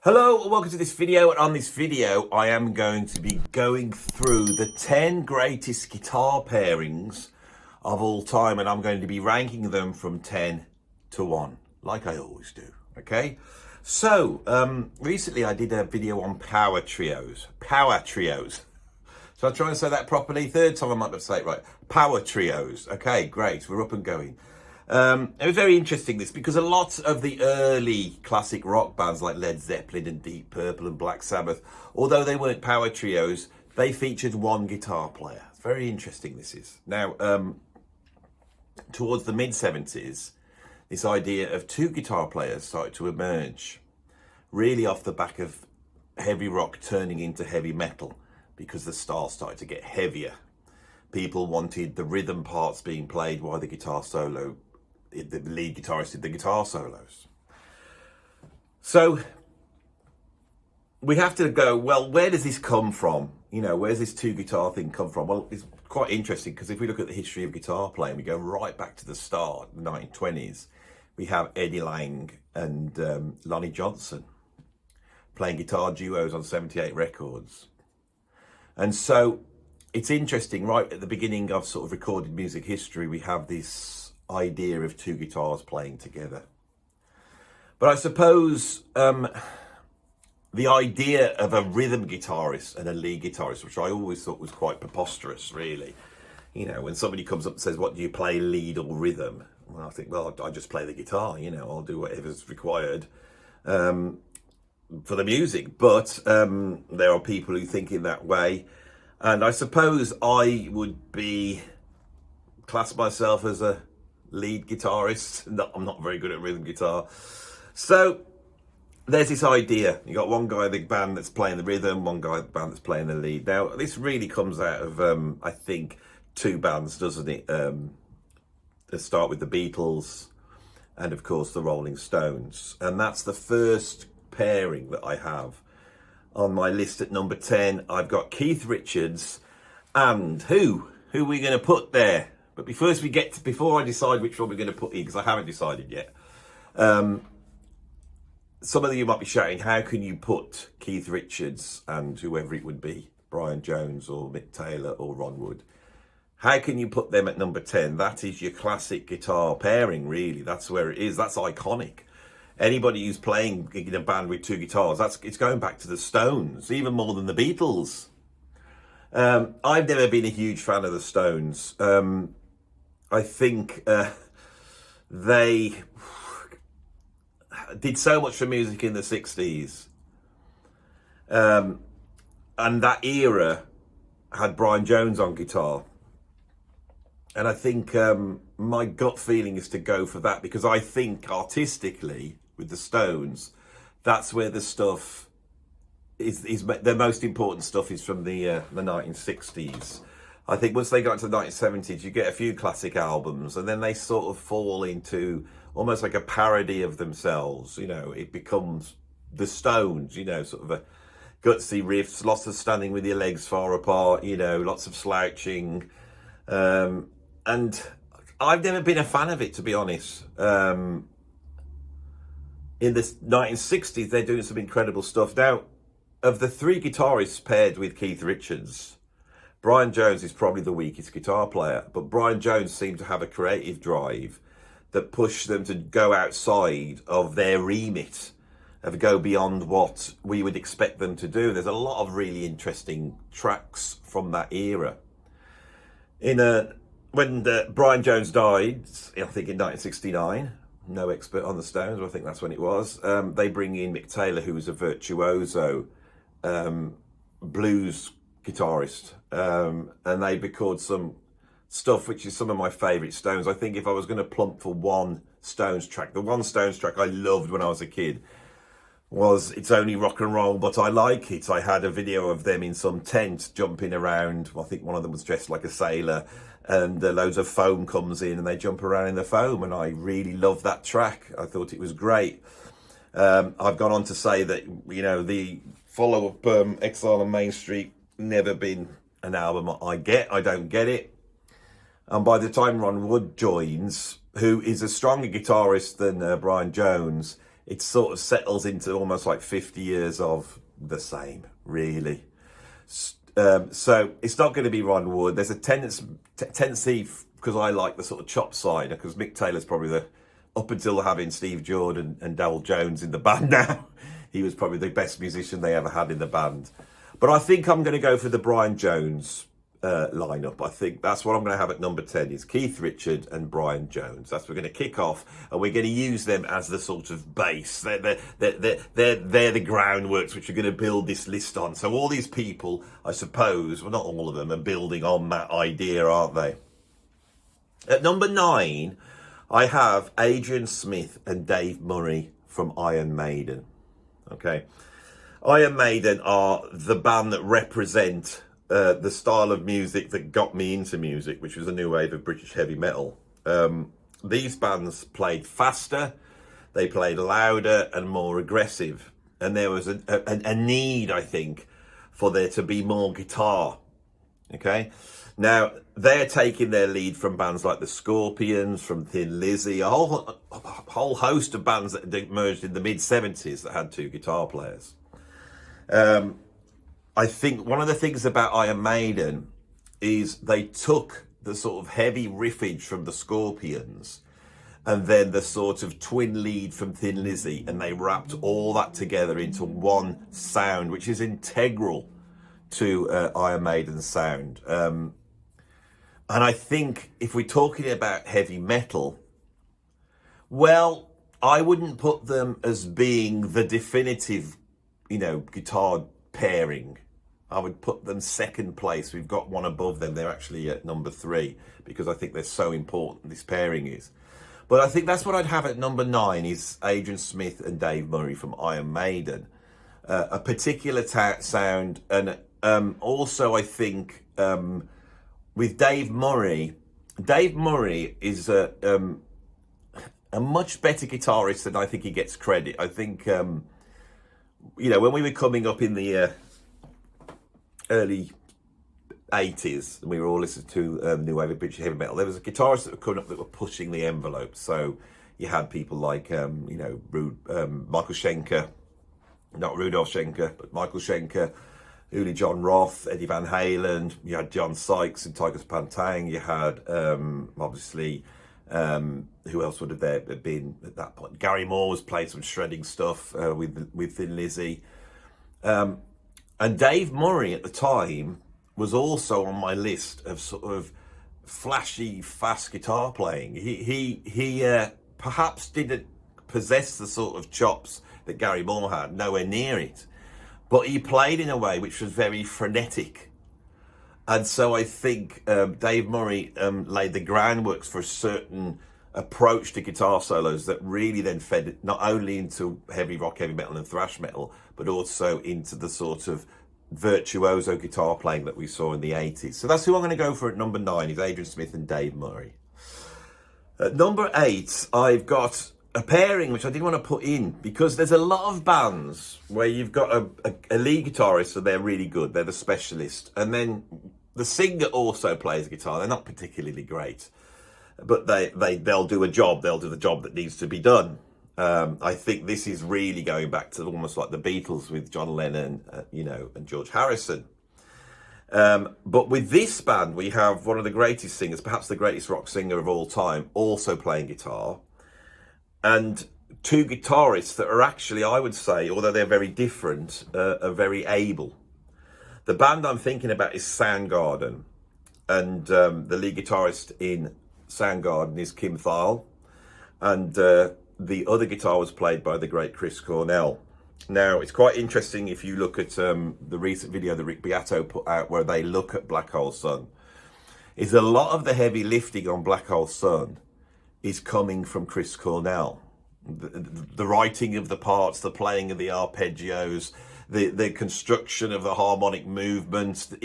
Hello and welcome to this video, and on this video I am going to be going through the 10 greatest guitar pairings of all time, and I'm going to be ranking them from 10 to 1 like I always do. Okay, so recently I did a video on power trios. So I'll try and say that properly. Third time I might have said it right. Power trios. Okay, great, we're up and going. It was very interesting, this, because a lot of the early classic rock bands like Led Zeppelin and Deep Purple and Black Sabbath, although they weren't power trios, they featured one guitar player. It's very interesting, this is. Now, towards the mid-70s, this idea of two guitar players started to emerge, really off the back of heavy rock turning into heavy metal, because the style started to get heavier. People wanted the rhythm parts being played while the lead guitarist did the guitar solos. So we have to go, well, where does this come from? You know, where's this two guitar thing come from? Well, it's quite interesting, because if we look at the history of guitar playing, we go right back to the start, the 1920s. We have Eddie Lang and Lonnie Johnson playing guitar duos on 78 records. And so it's interesting, right at the beginning of sort of recorded music history, we have this idea of two guitars playing together. But I suppose the idea of a rhythm guitarist and a lead guitarist, which I always thought was quite preposterous, really. You know, when somebody comes up and says, what do you play, lead or rhythm? Well, I think, well, I just play the guitar, you know, I'll do whatever's required for the music. But there are people who think in that way. And I suppose I would class myself as a lead guitarist. I'm not very good at rhythm guitar. So there's this idea. You got one guy in the band that's playing the rhythm, one guy in the band that's playing the lead. Now, this really comes out of, I think, two bands, doesn't it? Let's start with the Beatles and, of course, the Rolling Stones. And that's the first pairing that I have. On my list at number 10, I've got Keith Richards and who are we going to put there? But before I decide which one we're going to put in, because I haven't decided yet, some of you might be shouting, how can you put Keith Richards and whoever it would be, Brian Jones or Mick Taylor or Ron Wood, how can you put them at number 10? That is your classic guitar pairing, really. That's where it is. That's iconic. Anybody who's playing in a band with two guitars, it's going back to the Stones, even more than the Beatles. I've never been a huge fan of the Stones. I think they did so much for music in the 60s. And that era had Brian Jones on guitar. And I think my gut feeling is to go for that, because I think artistically, with the Stones, that's where the stuff is the most important stuff is from the 1960s. I think once they got into the 1970s, you get a few classic albums, and then they sort of fall into almost like a parody of themselves. You know, it becomes the Stones, you know, sort of a gutsy riffs, lots of standing with your legs far apart, you know, lots of slouching. And I've never been a fan of it, to be honest. In the 1960s, they're doing some incredible stuff. Now, of the three guitarists paired with Keith Richards, Brian Jones is probably the weakest guitar player, but Brian Jones seemed to have a creative drive that pushed them to go outside of their remit, of go beyond what we would expect them to do. There's a lot of really interesting tracks from that era. When Brian Jones died, I think in 1969, no expert on the Stones, but I think that's when it was, they bring in Mick Taylor, who was a virtuoso blues guitarist, and they record some stuff which is some of my favourite Stones. I think if I was going to plump for one Stones track, the one Stones track I loved when I was a kid was It's Only Rock and Roll, But I Like It. I had a video of them in some tent jumping around. I think one of them was dressed like a sailor, and loads of foam comes in and they jump around in the foam, and I really loved that track. I thought it was great. I've gone on to say that, you know, the follow-up Exile on Main Street, never been an album I don't get it. And by the time Ron Wood joins, who is a stronger guitarist than Brian Jones, it sort of settles into almost like 50 years of the same, really. So it's not going to be Ron Wood. There's a tendency, because I like the sort of chop side, because Mick Taylor's probably up until having Steve Jordan and Darryl Jones in the band now, he was probably the best musician they ever had in the band. But I think I'm going to go for the Brian Jones lineup. I think that's what I'm going to have at number 10 is Keith Richard and Brian Jones. That's what we're going to kick off, and we're going to use them as the sort of base. They're the groundworks which are going to build this list on. So all these people, I suppose, well, not all of them, are building on that idea, aren't they? At number 9, I have Adrian Smith and Dave Murray from Iron Maiden. Okay, Iron Maiden are the band that represent the style of music that got me into music, which was a new wave of British heavy metal. These bands played faster, they played louder and more aggressive. And there was a need, I think, for there to be more guitar. Okay, now they're taking their lead from bands like the Scorpions, from Thin Lizzy, a whole host of bands that emerged in the mid-70s that had 2 guitar players. I think one of the things about Iron Maiden is they took the sort of heavy riffage from the Scorpions and then the sort of twin lead from Thin Lizzy, and they wrapped all that together into one sound, which is integral to Iron Maiden's sound. And I think if we're talking about heavy metal, well, I wouldn't put them as being the definitive, guitar pairing. I would put them second place. We've got one above them. They're actually at number 3 because I think they're so important, this pairing is. But I think that's what I'd have at number 9 is Adrian Smith and Dave Murray from Iron Maiden. A particular sound, and also I think with Dave Murray is a much better guitarist than I think he gets credit. I think, when we were coming up in the early 80s and we were all listening to new wave of British heavy metal, there was a guitarist that were coming up that were pushing the envelope. So you had people like Michael Schenker, not Rudolf Schenker, but Michael Schenker, Uli John Roth, Eddie Van Halen. You had John Sykes and Tigers Pantang. You had obviously who else would have there been at that point? Gary Moore was playing some shredding stuff with Thin Lizzy. And Dave Murray at the time was also on my list of sort of flashy, fast guitar playing. He perhaps didn't possess the sort of chops that Gary Moore had, nowhere near it. But he played in a way which was very frenetic. And so I think Dave Murray laid the groundwork for a certain approach to guitar solos that really then fed not only into heavy rock, heavy metal and thrash metal, but also into the sort of virtuoso guitar playing that we saw in the 80s. So that's who I'm going to go for at number 9 is Adrian Smith and Dave Murray. At number 8, I've got a pairing which I didn't want to put in because there's a lot of bands where you've got a lead guitarist, so they're really good, they're the specialist, and then the singer also plays guitar. They're not particularly great, but they'll do a job. They'll do the job that needs to be done. I think this is really going back to almost like the Beatles with John Lennon, and George Harrison. But with this band, we have one of the greatest singers, perhaps the greatest rock singer of all time, also playing guitar. And 2 guitarists that are actually, I would say, although they're very different, are very able. The band I'm thinking about is Soundgarden. And the lead guitarist in Soundgarden is Kim Thayil. And the other guitar was played by the great Chris Cornell. Now, it's quite interesting if you look at the recent video that Rick Beato put out where they look at Black Hole Sun, is a lot of the heavy lifting on Black Hole Sun is coming from Chris Cornell. The writing of the parts, the playing of the arpeggios, the construction of the harmonic movements, and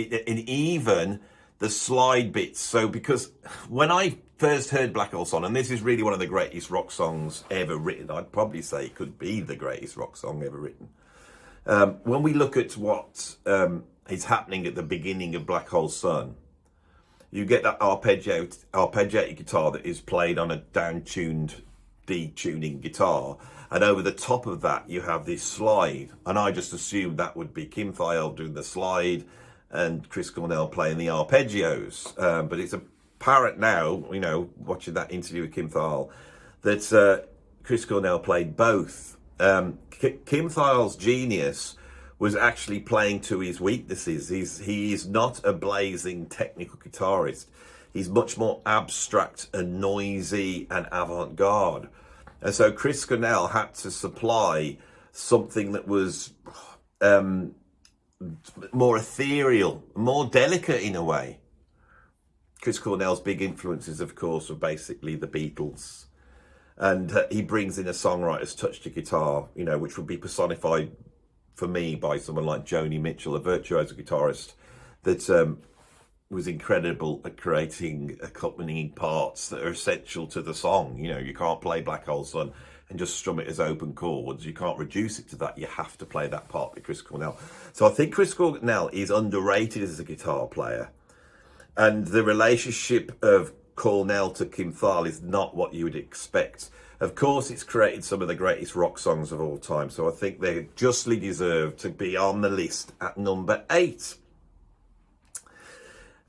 even the slide bits. So because when I first heard Black Hole Sun, and this is really one of the greatest rock songs ever written, I'd probably say it could be the greatest rock song ever written. When we look at what is happening at the beginning of Black Hole Sun, you get that arpeggiated guitar that is played on a down-tuned detuning guitar, and over the top of that you have this slide, and I just assumed that would be Kim Thayil doing the slide and Chris Cornell playing the arpeggios, but it's apparent now, you know, watching that interview with Kim Thayil, that Chris Cornell played both. Kim Thayil's genius was actually playing to his weaknesses. He is not a blazing technical guitarist. He's much more abstract and noisy and avant-garde. And so Chris Cornell had to supply something that was more ethereal, more delicate in a way. Chris Cornell's big influences, of course, were basically the Beatles. And he brings in a songwriter's touch to guitar, you know, which would be personified for me by someone like Joni Mitchell, a virtuoso guitarist that was incredible at creating accompanying parts that are essential to the song. You know, you can't play Black Hole Sun and just strum it as open chords. You can't reduce it to that. You have to play that part with Chris Cornell. So I think Chris Cornell is underrated as a guitar player. And the relationship of Cornell to Kim Thayil is not what you would expect. Of course, it's created some of the greatest rock songs of all time, so I think they justly deserve to be on the list at number 8.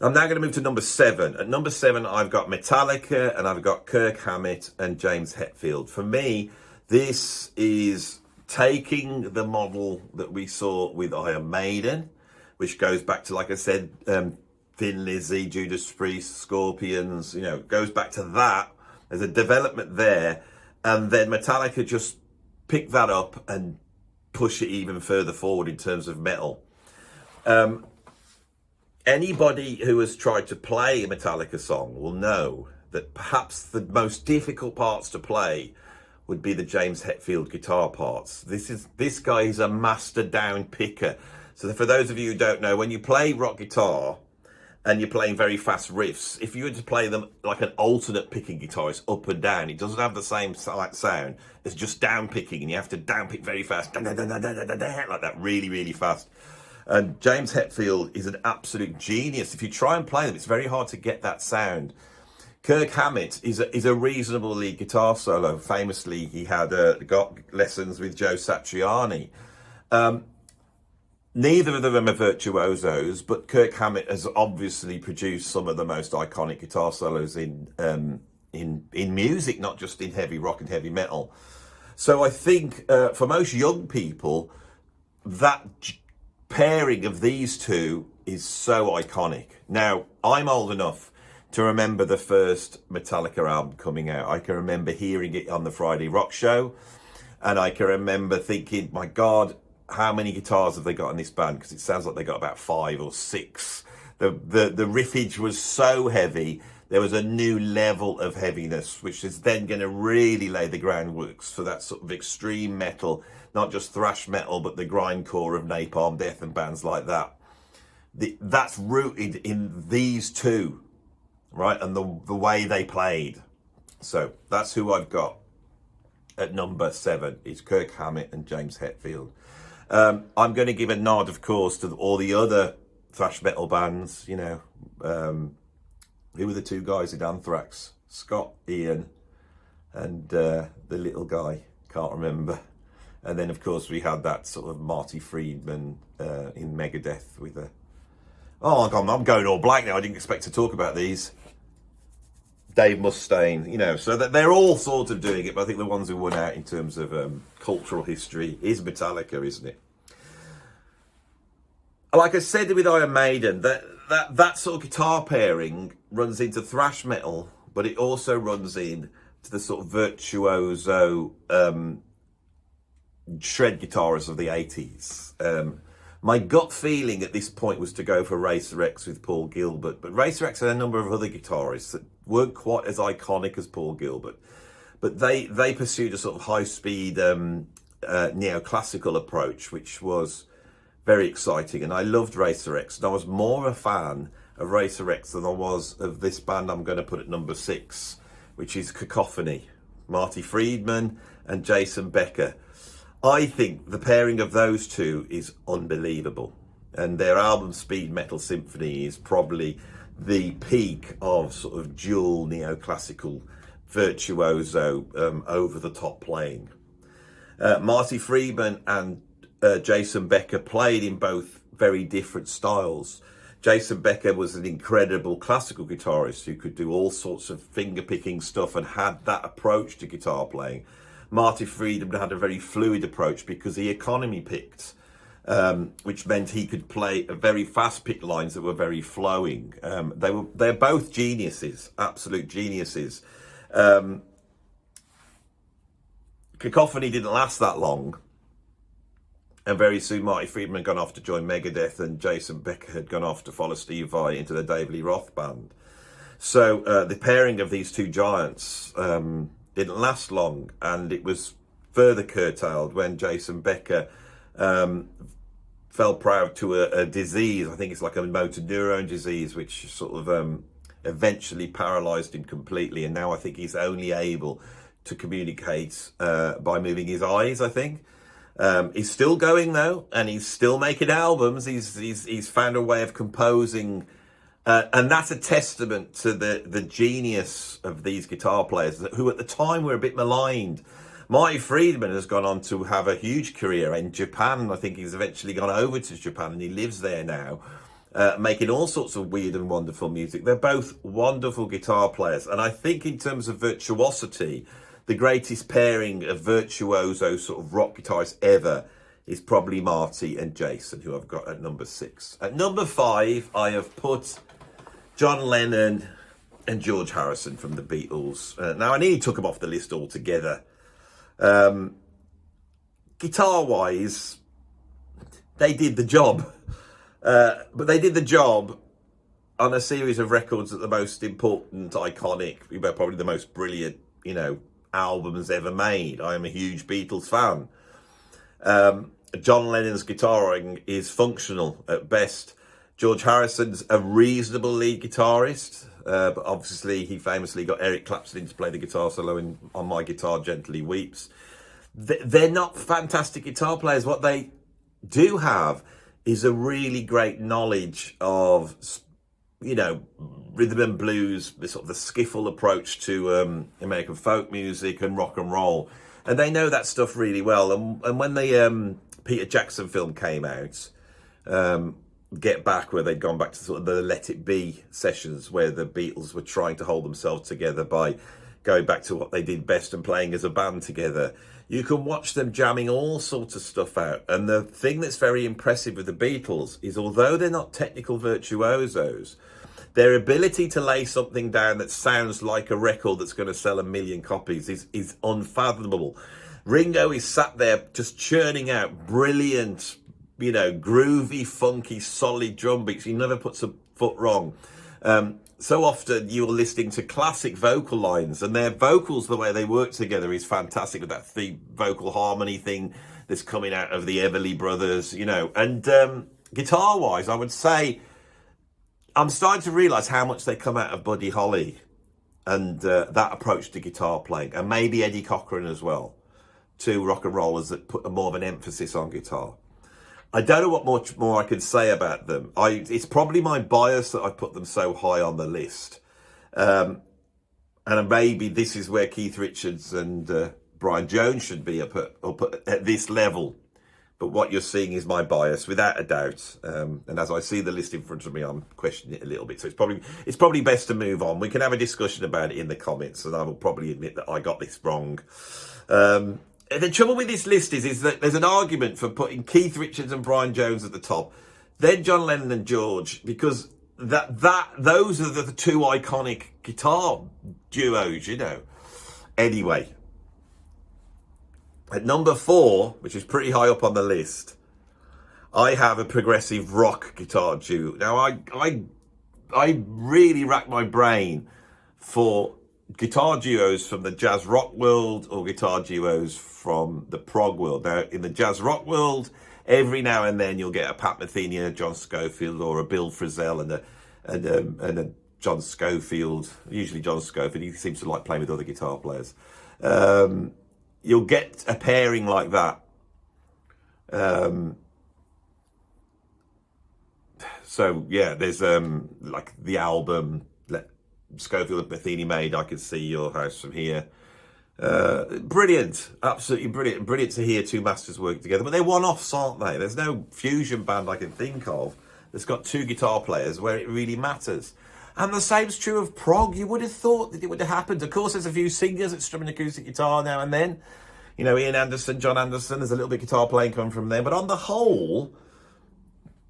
I'm now going to move to number 7. At number 7, I've got Metallica, and I've got Kirk Hammett and James Hetfield. For me, this is taking the model that we saw with Iron Maiden, which goes back to, like I said, Thin Lizzy, Judas Priest, Scorpions, you know, goes back to that. There's a development there. And then Metallica just pick that up and push it even further forward in terms of metal. Anybody who has tried to play a Metallica song will know that perhaps the most difficult parts to play would be the James Hetfield guitar parts. This guy is a master down picker. So for those of you who don't know, when you play rock guitar, and you're playing very fast riffs, if you were to play them like an alternate picking guitarist, up and down, it doesn't have the same sound as just down picking, and you have to down pick very fast, like that, really, really fast. And James Hetfield is an absolute genius. If you try and play them, it's very hard to get that sound. Kirk Hammett is a reasonable lead guitar solo. Famously, he had got lessons with Joe Satriani. Neither of them are virtuosos, but Kirk Hammett has obviously produced some of the most iconic guitar solos in music, not just in heavy rock and heavy metal. So I think for most young people, that pairing of these two is so iconic. Now, I'm old enough to remember the first Metallica album coming out. I can remember hearing it on the Friday Rock Show, and I can remember thinking, my God, how many guitars have they got in this band? Because it sounds like they got about 5 or 6. The riffage was so heavy. There was a new level of heaviness, which is then going to really lay the groundworks for that sort of extreme metal, not just thrash metal, but the grindcore of Napalm Death and bands like that. That's rooted in these two, right? And the way they played. So that's who I've got at number 7. Is Kirk Hammett and James Hetfield. I'm going to give a nod, of course, to all the other thrash metal bands. You know, who were the two guys in Anthrax? Scott Ian and the little guy, can't remember. And then, of course, we had that sort of Marty Friedman in Megadeth with a... Oh, I'm going all blank now. I didn't expect to talk about these. Dave Mustaine, you know, so that they're all sort of doing it, but I think the ones who won out in terms of cultural history is Metallica, isn't it? Like I said with Iron Maiden, that sort of guitar pairing runs into thrash metal, but it also runs in to the sort of virtuoso shred guitarists of the 80s. My gut feeling at this point was to go for Racer X with Paul Gilbert, but Racer X had a number of other guitarists that weren't quite as iconic as Paul Gilbert, but they pursued a sort of high-speed neoclassical approach, which was very exciting, and I loved Racer X, and I was more a fan of Racer X than I was of this band I'm going to put at number 6, which is Cacophony, Marty Friedman and Jason Becker. I think the pairing of those two is unbelievable, and their album Speed Metal Symphony is probably the peak of sort of dual neoclassical virtuoso, over the top playing. Marty Friedman and Jason Becker played in both very different styles. Jason Becker was an incredible classical guitarist who could do all sorts of finger picking stuff and had that approach to guitar playing. Marty Friedman had a very fluid approach because he economy picked, which meant he could play very fast pick lines that were very flowing. They're both geniuses, absolute geniuses. Cacophony didn't last that long, and very soon Marty Friedman had gone off to join Megadeth, and Jason Becker had gone off to follow Steve Vai into the David Lee Roth band. So the pairing of these two giants didn't last long, and it was further curtailed when Jason Becker fell prey to a disease. I think it's like a motor neuron disease, which sort of eventually paralysed him completely, and now I think he's only able to communicate by moving his eyes, I think. He's still going though, and he's still making albums. He's found a way of composing, and that's a testament to the genius of these guitar players who at the time were a bit maligned. Marty Friedman has gone on to have a huge career in Japan. I think he's eventually gone over to Japan and he lives there now, making all sorts of weird and wonderful music. They're both wonderful guitar players, and I think in terms of virtuosity, the greatest pairing of virtuoso sort of rock guitarists ever is probably Marty and Jason, who I've got at number 6. At number 5, I have put John Lennon and George Harrison from the Beatles. Now, I nearly took them off the list altogether. Guitar-wise, they did the job. But they did the job on a series of records that the most important, iconic, probably the most brilliant, albums ever made. I am a huge Beatles fan. John Lennon's guitaring is functional at best. George Harrison's a reasonable lead guitarist, but obviously he famously got Eric Clapton in to play the guitar solo on My Guitar Gently Weeps. They're not fantastic guitar players. What they do have is a really great knowledge of, rhythm and blues, the sort of the skiffle approach to American folk music and rock and roll, and they know that stuff really well. And when the Peter Jackson film came out, Get Back, where they'd gone back to sort of the Let It Be sessions, where the Beatles were trying to hold themselves together by going back to what they did best and playing as a band together, you can watch them jamming all sorts of stuff out. And the thing that's very impressive with the Beatles is, although they're not technical virtuosos, their ability to lay something down that sounds like a record that's going to sell 1 million copies is unfathomable. Ringo is sat there just churning out brilliant, groovy, funky, solid drum beats. He never puts a foot wrong. So often you're listening to classic vocal lines, and their vocals, the way they work together is fantastic, with that vocal harmony thing that's coming out of the Everly Brothers, And guitar-wise, I would say I'm starting to realise how much they come out of Buddy Holly and that approach to guitar playing, and maybe Eddie Cochran as well, two rock and rollers that put more of an emphasis on guitar. I don't know what much more I can say about them. It's probably my bias that I put them so high on the list. And maybe this is where Keith Richards and Brian Jones should be up at this level. But what you're seeing is my bias, without a doubt. And as I see the list in front of me, I'm questioning it a little bit. So it's probably best to move on. We can have a discussion about it in the comments, and I will probably admit that I got this wrong. The trouble with this list is that there's an argument for putting Keith Richards and Brian Jones at the top, then John Lennon and George, because those are the two iconic guitar duos, Anyway, at number 4, which is pretty high up on the list, I have a progressive rock guitar duo. Now, I really racked my brain for guitar duos from the jazz rock world or guitar duos from the prog world. Now, in the jazz rock world, every now and then you'll get a Pat Metheny, a John Scofield, or a Bill Frisell and a John Scofield. Usually John Scofield. He seems to like playing with other guitar players. You'll get a pairing like that. So yeah, there's like the album Schofield and Matheny made I Can See Your House From Here. Brilliant, absolutely brilliant. Brilliant to hear two masters working together, but they're one-offs, aren't they? There's no fusion band I can think of that's got two guitar players where it really matters. And the same's true of prog. You would have thought that it would have happened. Of course, there's a few singers that strum an acoustic guitar now and then. You know, Ian Anderson, John Anderson, there's a little bit of guitar playing coming from there. But on the whole,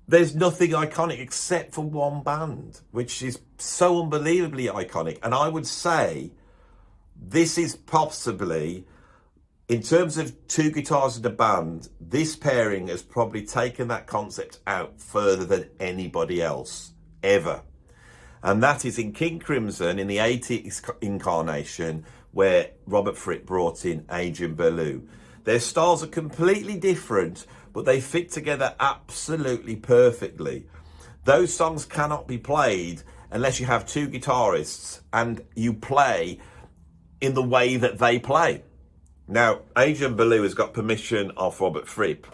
there's nothing iconic except for one band, which is so unbelievably iconic. And I would say this is possibly, in terms of two guitars in a band, this pairing has probably taken that concept out further than anybody else ever. And that is in King Crimson, in the 80s incarnation, where Robert Fripp brought in Adrian Belew. Their styles are completely different, but they fit together absolutely perfectly. Those songs cannot be played unless you have two guitarists and you play in the way that they play. Now, Adrian Belew has got permission of Robert Fripp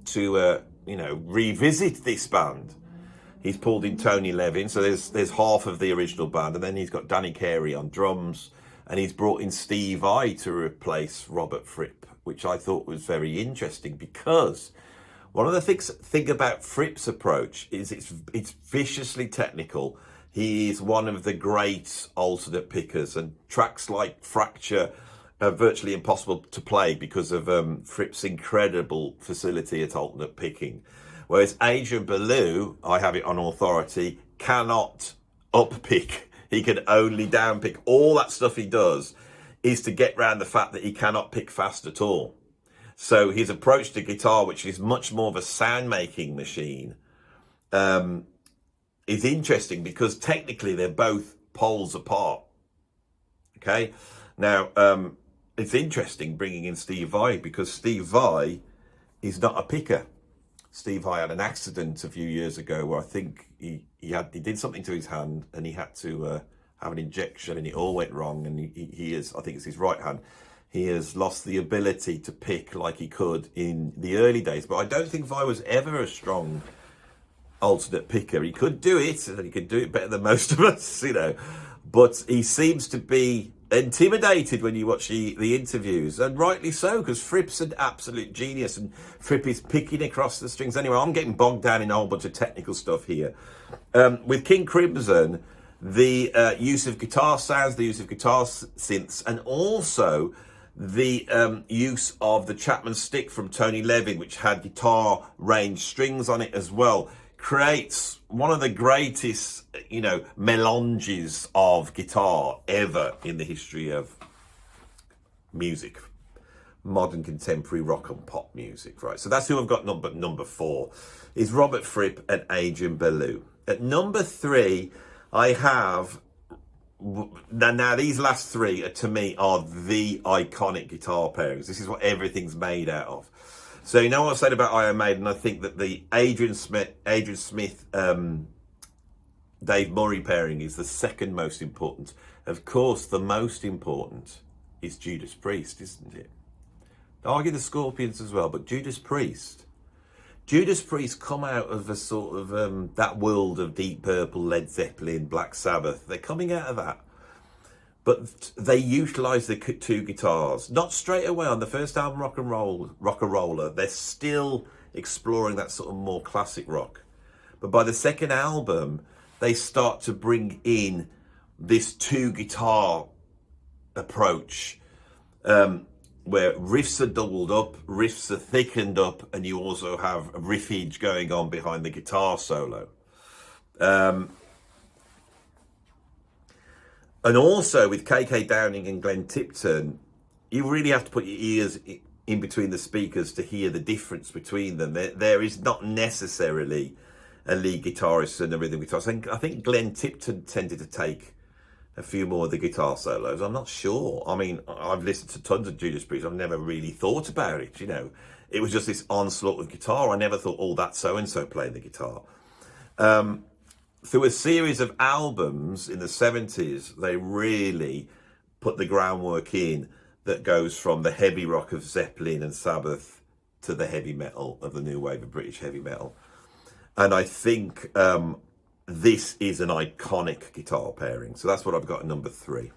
to, revisit this band. He's pulled in Tony Levin, so there's half of the original band, and then he's got Danny Carey on drums, and he's brought in Steve Vai to replace Robert Fripp, which I thought was very interesting, because one of the things about Fripp's approach is it's viciously technical. He is one of the great alternate pickers, and tracks like Fracture are virtually impossible to play because of Fripp's incredible facility at alternate picking. Whereas Adrian Belew, I have it on authority, cannot up-pick. He can only down-pick. All that stuff he does is to get around the fact that he cannot pick fast at all. So his approach to guitar, which is much more of a sound-making machine, is interesting because technically they're both poles apart. Okay? Now, it's interesting bringing in Steve Vai because Steve Vai is not a picker. Steve Vai had an accident a few years ago where I think he did something to his hand and he had to have an injection and it all went wrong, and he is, I think it's his right hand, he has lost the ability to pick like he could in the early days. But I don't think Vai was ever a strong alternate picker. He could do it, and he could do it better than most of us, but he seems to be intimidated when you watch the interviews, and rightly so, because Fripp's an absolute genius and Fripp is picking across the strings. Anyway, I'm getting bogged down in a whole bunch of technical stuff here. With King Crimson, the use of guitar sounds, the use of guitar synths, and also the use of the Chapman stick from Tony Levin, which had guitar range strings on it as well, creates one of the greatest, melanges of guitar ever in the history of music, modern contemporary rock and pop music, right? So that's who I've got number 4, is Robert Fripp and Adrian Belew. At number 3, I have, now these last 3 to me are the iconic guitar pairings. This is what everything's made out of. So you know what I said about Iron Maiden? I think that the Adrian Smith, Dave Murray pairing is the second most important. Of course, the most important is Judas Priest, isn't it? I'll argue the Scorpions as well, but Judas Priest come out of a sort of that world of Deep Purple, Led Zeppelin, Black Sabbath. They're coming out of that. But they utilise the two guitars, not straight away on the first album, Rock and Roller. They're still exploring that sort of more classic rock. But by the second album, they start to bring in this two guitar approach, where riffs are doubled up, riffs are thickened up, and you also have a riffage going on behind the guitar solo. And also with KK Downing and Glenn Tipton, you really have to put your ears in between the speakers to hear the difference between them. There is not necessarily a lead guitarist and a rhythm guitarist. I think Glenn Tipton tended to take a few more of the guitar solos. I'm not sure. I mean, I've listened to tons of Judas Priest. I've never really thought about it, It was just this onslaught of guitar. I never thought, oh, that's so-and-so playing the guitar. Through a series of albums in the 70s, they really put the groundwork in that goes from the heavy rock of Zeppelin and Sabbath to the heavy metal of the new wave of British heavy metal. And I think this is an iconic guitar pairing. So that's what I've got at number 3.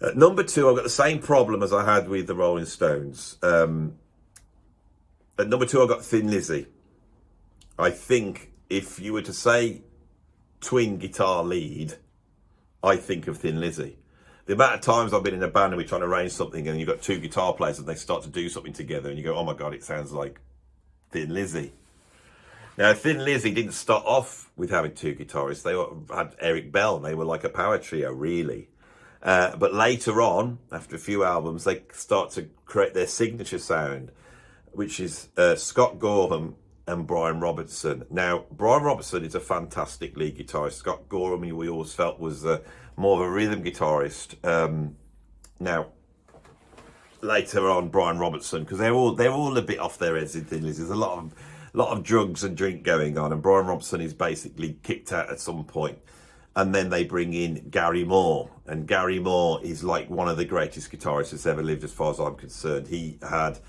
At number 2, I've got the same problem as I had with the Rolling Stones. At number 2, I've got Thin Lizzy. I think if you were to say twin guitar lead, I think of Thin Lizzy. The amount of times I've been in a band and we're trying to arrange something and you've got 2 guitar players and they start to do something together and you go, oh my God, it sounds like Thin Lizzy. Now, Thin Lizzy didn't start off with having 2 guitarists. They had Eric Bell and they were like a power trio, really. But later on, after a few albums, they start to create their signature sound, which is Scott Gorham and Brian Robertson. Now, Brian Robertson is a fantastic lead guitarist. Scott Gorham, we always felt, was more of a rhythm guitarist. Now, later on, Brian Robertson, because they're all a bit off their heads in Thin Lizzy. There's a lot of drugs and drink going on, and Brian Robertson is basically kicked out at some point. And then they bring in Gary Moore, and Gary Moore is like one of the greatest guitarists that's ever lived, as far as I'm concerned. He had,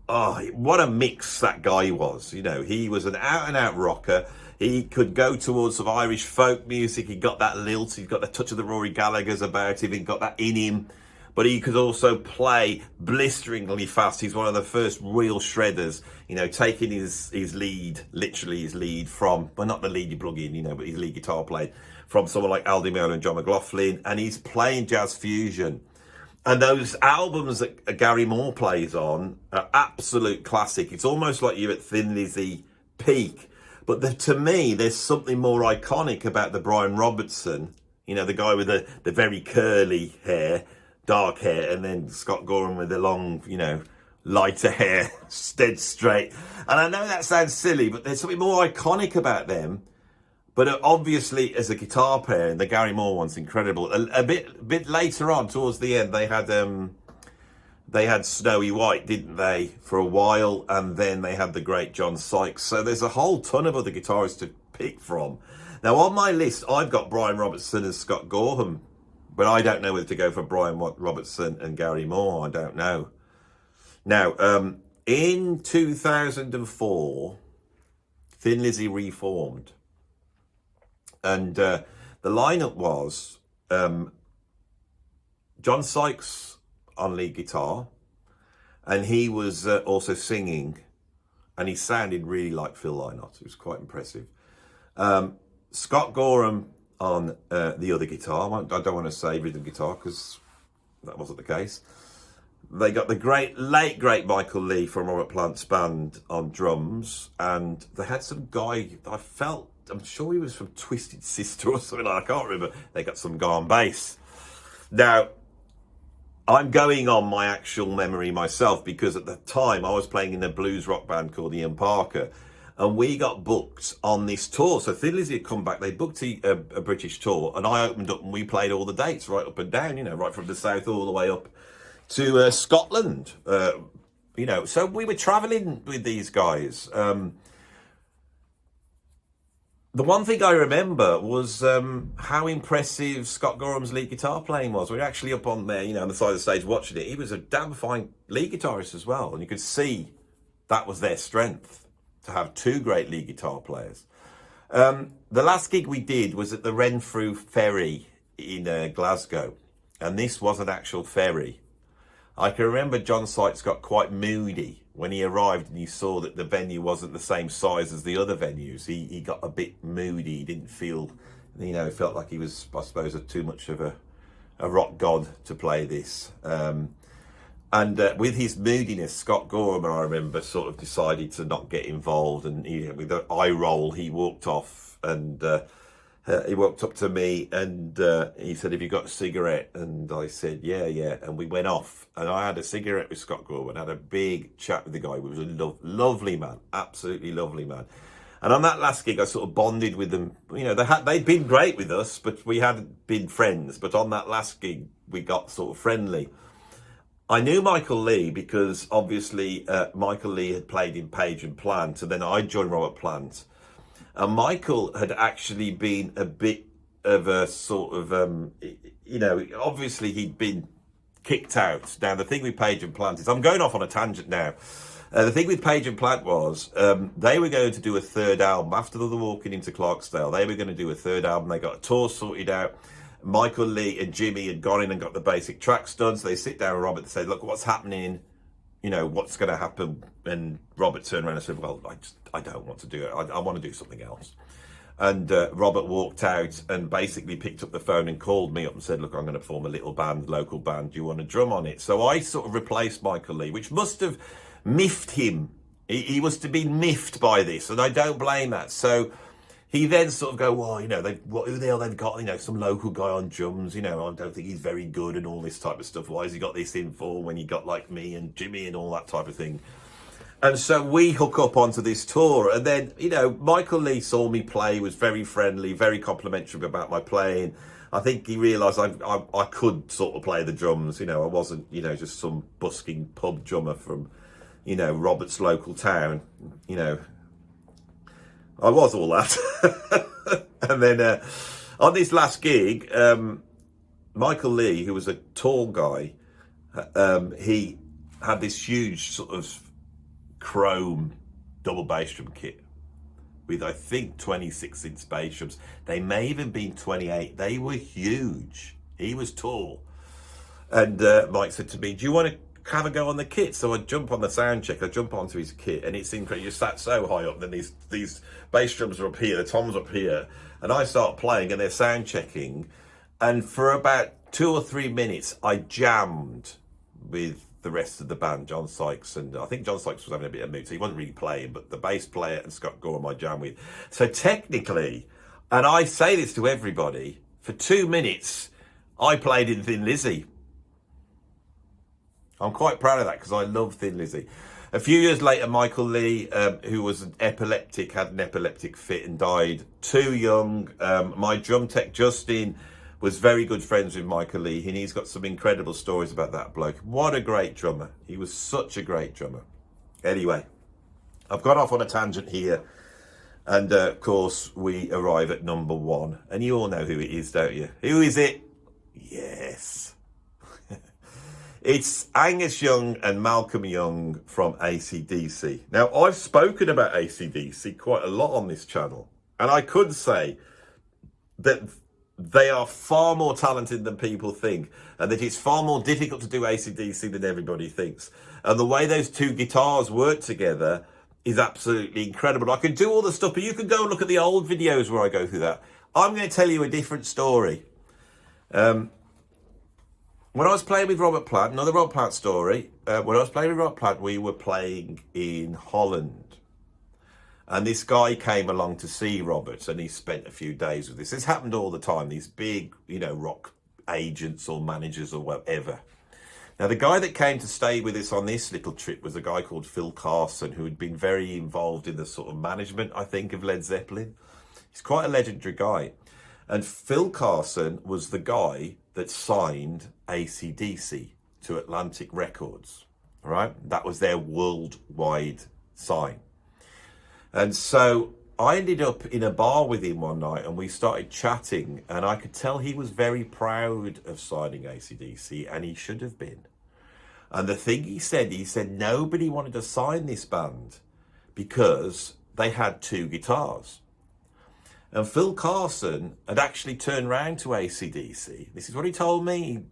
what a mix that guy was. You know, he was an out-and-out rocker. He could go towards some Irish folk music. He got that lilt. He got the touch of the Rory Gallagher's about him. He got that in him. But he could also play blisteringly fast. He's one of the first real shredders, you know, taking his lead, literally his lead from, well, not the lead you plug in, you know, but his lead guitar played from someone like Al Di Meola and John McLaughlin. And he's playing jazz fusion. And those albums that Gary Moore plays on are absolute classic. It's almost like you're at Thin Lizzy peak. But to me, there's something more iconic about the Brian Robertson, you know, the guy with the very curly hair, dark hair, and then Scott Gorham with the long, you know, lighter hair, dead straight. And I know that sounds silly, but there's something more iconic about them. But obviously, as a guitar pair, the Gary Moore one's incredible. A bit later on, towards the end, they had Snowy White, didn't they, for a while, and then they had the great John Sykes. So there's a whole ton of other guitarists to pick from. Now, on my list, I've got Brian Robertson and Scott Gorham, but I don't know whether to go for Brian Robertson and Gary Moore. I don't know. Now, in 2004, Thin Lizzy reformed. And the lineup was John Sykes on lead guitar, and he was also singing, and he sounded really like Phil Lynott. It was quite impressive. Scott Gorham on the other guitar. I don't want to say rhythm guitar because that wasn't the case. They got the late great Michael Lee from Robert Plant's band on drums, and they had some guy, I'm sure he was from Twisted Sister or something like that, I can't remember. They got some guy on bass. Now, I'm going on my actual memory myself, because at the time I was playing in a blues rock band called Ian Parker, and we got booked on this tour. So Thin Lizzy had come back, they booked a British tour, and I opened up and we played all the dates right up and down, you know, right from the south all the way up to Scotland. You know, so we were travelling with these guys. The one thing I remember was how impressive Scott Gorham's lead guitar playing was. We were actually up on there, you know, on the side of the stage watching it. He was a damn fine lead guitarist as well. And you could see that was their strength, to have 2 great lead guitar players. The last gig we did was at the Renfrew Ferry in Glasgow. And this was an actual ferry. I can remember John Sykes got quite moody when he arrived and he saw that the venue wasn't the same size as the other venues. He got a bit moody. He didn't feel, you know, he felt like he was, I suppose, too much of a rock god to play this. And with his moodiness, Scott Gorham, I remember, sort of decided to not get involved. And with an eye roll, he walked off, and he walked up to me and he said, "Have you got a cigarette?" And I said, yeah. And we went off, and I had a cigarette with Scott Gorham and had a big chat with the guy. He was a lovely man, absolutely lovely man. And on that last gig, I sort of bonded with them. You know, they'd been great with us, but we hadn't been friends. But on that last gig, we got sort of friendly. I knew Michael Lee because obviously Michael Lee had played in Page and Plant, and then I joined Robert Plant. And Michael had actually been a bit of a sort of, you know, obviously he'd been kicked out. Now, the thing with Page and Plant is, I'm going off on a tangent now. The thing with Page and Plant was they were going to do a third album after the Walking into Clarksdale. They were going to do a third album. They got a tour sorted out. Michael Lee and Jimmy had gone in and got the basic tracks done. So they sit down with Robert and say, look, what's happening? You know, what's going to happen? And Robert turned around and said, well, I don't want to do it. I want to do something else. And Robert walked out and basically picked up the phone and called me up and said, look, I'm going to form a little band, local band. Do you want to drum on it? So I sort of replaced Michael Lee, which must have miffed him. He was to be miffed by this, and I don't blame that. So he then sort of go, well, you know, who the hell they've got, you know, some local guy on drums, you know, I don't think he's very good and all this type of stuff. Why has he got this in for when you got like me and Jimmy and all that type of thing? And so we hook up onto this tour, and then, you know, Michael Lee saw me play, was very friendly, very complimentary about my playing. I think he realised I could sort of play the drums, you know, I wasn't, you know, just some busking pub drummer from, you know, Robert's local town, you know. I was all that. And then on this last gig, Michael Lee, who was a tall guy, he had this huge sort of chrome double bass drum kit with, I think, 26-inch bass drums. They may even been 28. They were huge. He was tall. And Mike said to me, do you want to have a go on the kit? So I jump on the sound check, I jump onto his kit, and it's incredible. You sat so high up, then these bass drums are up here, the toms up here, and I start playing and they're sound checking, and for about 2 or 3 minutes I jammed with the rest of the band, John Sykes, and I think John Sykes was having a bit of mood, so he wasn't really playing, but the bass player and Scott Gorham I jam with. So technically, and I say this to everybody, for 2 minutes I played in Thin Lizzy. I'm quite proud of that because I love Thin Lizzy. A few years later, Michael Lee, who was an epileptic, had an epileptic fit and died too young. My drum tech, Justin, was very good friends with Michael Lee, and he's got some incredible stories about that bloke. What a great drummer. He was such a great drummer. Anyway, I've gone off on a tangent here, and of course, we arrive at number 1. And you all know who it is, don't you? Who is it? Yes. It's Angus Young and Malcolm Young from ACDC. Now, I've spoken about ACDC quite a lot on this channel, and I could say that they are far more talented than people think, and that it's far more difficult to do ACDC than everybody thinks. And the way those two guitars work together is absolutely incredible. I can do all the stuff, but you can go and look at the old videos where I go through that. I'm going to tell you a different story. When I was playing with Robert Plant, another Robert Plant story, when I was playing with Robert Plant, we were playing in Holland. And this guy came along to see Robert, and he spent a few days with this. This happened all the time, these big, you know, rock agents or managers or whatever. Now, the guy that came to stay with us on this little trip was a guy called Phil Carson, who had been very involved in the sort of management, I think, of Led Zeppelin. He's quite a legendary guy. And Phil Carson was the guy that signed ACDC to Atlantic Records, all right? That was their worldwide sign. And so I ended up in a bar with him one night, and we started chatting, and I could tell he was very proud of signing ACDC, and he should have been. And the thing he said nobody wanted to sign this band because they had 2 guitars. And Phil Carson had actually turned round to ACDC. This is what he told me.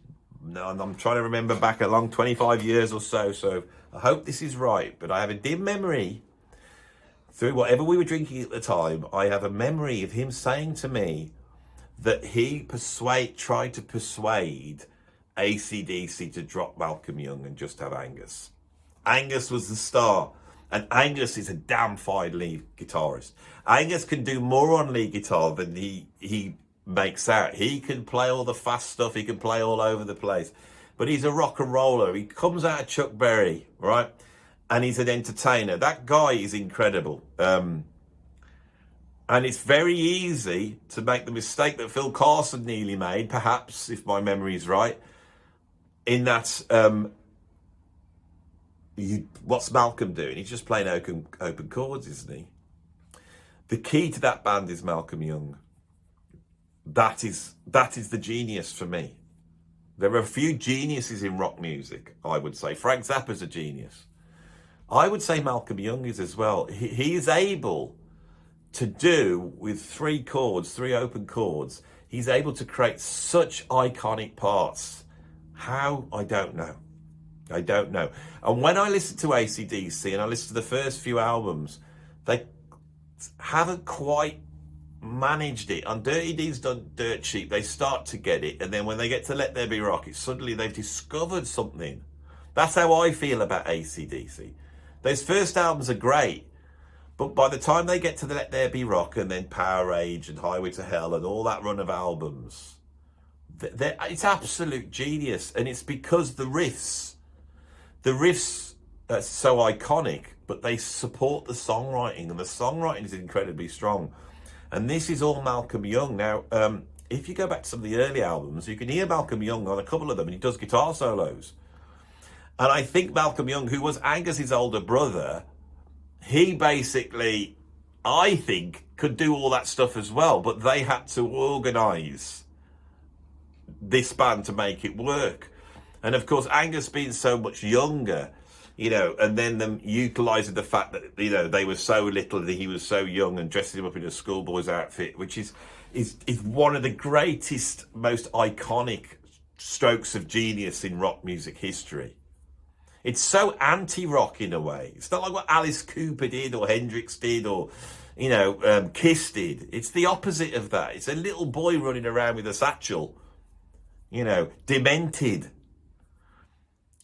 No, I'm trying to remember back a long 25 years or so I hope this is right, but I have a dim memory. Through whatever we were drinking at the time, I have a memory of him saying to me that he tried to persuade ACDC to drop Malcolm Young and just have Angus. Angus was the star, and Angus is a damn fine lead guitarist. Angus can do more on lead guitar than he makes out. He can play all the fast stuff, he can play all over the place, but he's a rock and roller. He comes out of Chuck Berry, right? And he's an entertainer. That guy is incredible. And it's very easy to make the mistake that Phil Carson nearly made, perhaps, if my memory is right, in that, what's Malcolm doing? He's just playing open chords, isn't he? The key to that band is Malcolm Young. That is the genius for me. There are a few geniuses in rock music, I would say. Frank Zappa's a genius. I would say Malcolm Young is as well. He is able to do, with 3 chords, 3 open chords, he's able to create such iconic parts. How? I don't know. I don't know. And when I listen to ACDC and I listen to the first few albums, they haven't quite managed it. On Dirty Deeds Done Dirt Cheap, they start to get it, and then when they get to Let There Be Rock, it's suddenly they've discovered something. That's how I feel about ACDC. Those first albums are great, but by the time they get to the Let There Be Rock and then Power Rage and Highway to Hell and all that run of albums, it's absolute genius. And it's because the riffs are so iconic, but they support the songwriting, and the songwriting is incredibly strong. And this is all Malcolm Young. Now, if you go back to some of the early albums, you can hear Malcolm Young on a couple of them, and he does guitar solos. And I think Malcolm Young, who was Angus's older brother, he basically, I think, could do all that stuff as well, but they had to organise this band to make it work. And of course, Angus being so much younger, you know, and then them utilising the fact that, you know, they were so little that he was so young, and dressing him up in a schoolboy's outfit, which is one of the greatest, most iconic strokes of genius in rock music history. It's so anti-rock in a way. It's not like what Alice Cooper did or Hendrix did or, you know, Kiss did. It's the opposite of that. It's a little boy running around with a satchel, you know, demented.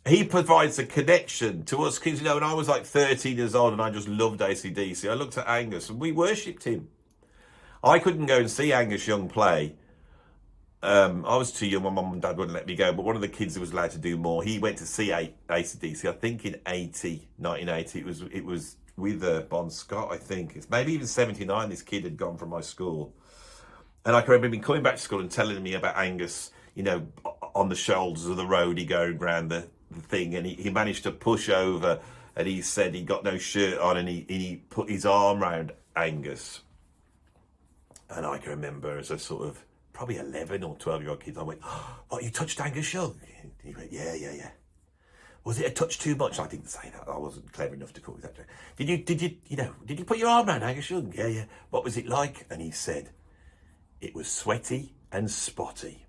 He provides a connection to us kids. You know, when I was like 13 years old and I just loved AC/DC, I looked at Angus and we worshipped him. I couldn't go and see Angus Young play. I was too young. My mum and dad wouldn't let me go. But one of the kids who was allowed to do more, he went to see AC/DC, I think in 1980. It was with Bon Scott, I think. It's maybe even 79, this kid had gone from my school. And I can remember him coming back to school and telling me about Angus, you know, on the shoulders of the road, he going around the thing, and he managed to push over, and he said he got no shirt on, and he put his arm around Angus. And I can remember as a sort of probably 11 or 12-year-old kid, I went, "Oh, what, you touched Angus Young?" He went, yeah. Was it a touch too much? I didn't say that. I wasn't clever enough to call it that. Did you put your arm around Angus Young? Yeah. What was it like? And he said, it was sweaty and spotty.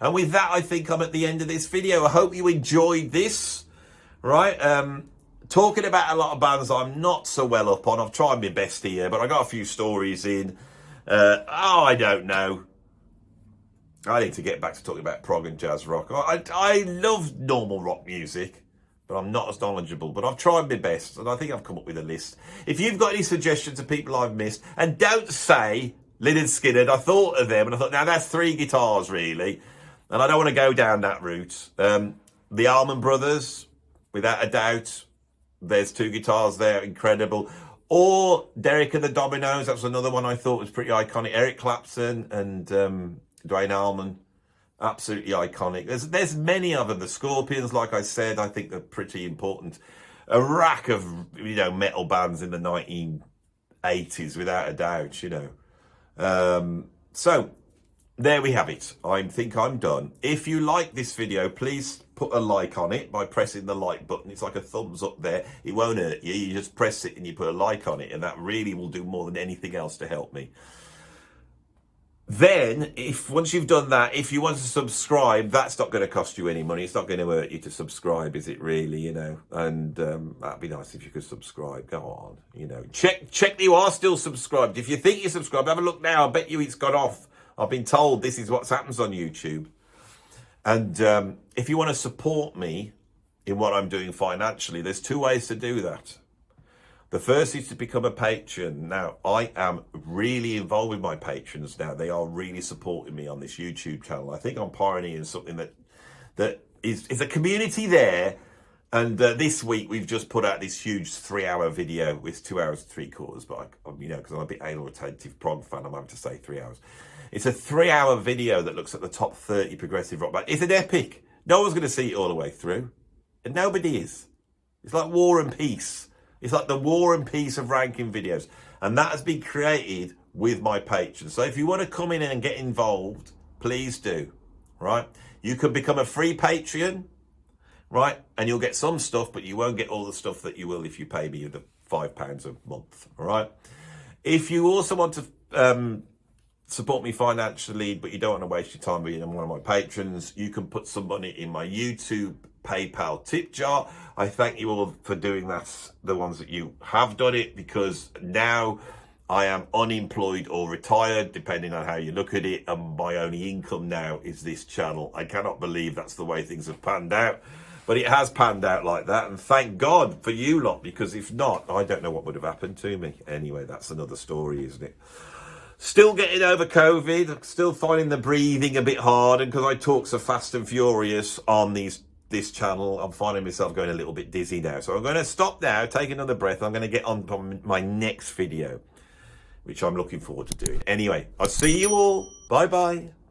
And with that, I think I'm at the end of this video. I hope you enjoyed this, right? Talking about a lot of bands I'm not so well up on. I've tried my best here, but I got a few stories in. I don't know. I need to get back to talking about prog and jazz rock. I love normal rock music, but I'm not as knowledgeable. But I've tried my best, and I think I've come up with a list. If you've got any suggestions of people I've missed, and don't say Lynyrd Skynyrd, I thought of them, and I thought, now that's 3 guitars, really. And I don't want to go down that route. The Allman Brothers, without a doubt, there's 2 guitars there, incredible. Or Derek and the Dominoes, that's another one I thought was pretty iconic. Eric Clapton and Duane Allman, absolutely iconic. There's many of them. The Scorpions, like I said, I think they're pretty important. A rack of, you know, metal bands in the 1980s, without a doubt, you know. So there we have it. I think I'm done. If you like this video, please put a like on it by pressing the like button. It's like a thumbs up there. It won't hurt you. You just press it and you put a like on it, and that really will do more than anything else to help me. Then, once you've done that, if you want to subscribe, that's not going to cost you any money. It's not going to hurt you to subscribe, is it really, you know? And that'd be nice if you could subscribe. Go on, you know. Check that you are still subscribed. If you think you're subscribed, have a look now. I bet you it's gone off. I've been told this is what happens on YouTube. And if you want to support me in what I'm doing financially, there's 2 ways to do that. The first is to become a patron. Now, I am really involved with my patrons now. They are really supporting me on this YouTube channel. I think I'm pioneering something that is a community there. And this week, we've just put out this huge 3-hour video. It's 2 hours and 3/4, but you know, because I'm a bit anal retentive prog fan, I'm having to say 3 hours. It's a 3-hour video that looks at the top 30 progressive rock bands. It's an epic. No one's going to see it all the way through. And nobody is. It's like War and Peace. It's like the War and Peace of ranking videos. And that has been created with my patrons. So if you want to come in and get involved, please do. Right? You can become a free Patreon. right? And you'll get some stuff, but you won't get all the stuff that you will if you pay me the £5 a month, all right? If you also want to support me financially, but you don't want to waste your time being one of my patrons, you can put some money in my YouTube PayPal tip jar. I thank you all for doing that, the ones that you have done it, because now I am unemployed or retired, depending on how you look at it, and my only income now is this channel. I cannot believe that's the way things have panned out, but it has panned out like that, and thank God for you lot, because if not, I don't know what would have happened to me. Anyway, that's another story, isn't it? Still getting over COVID, still finding the breathing a bit hard, and because I talk so fast and furious on this channel, I'm finding myself going a little bit dizzy now. So I'm going to stop now, take another breath. I'm going to get on to my next video, which I'm looking forward to doing. Anyway, I'll see you all. Bye-bye.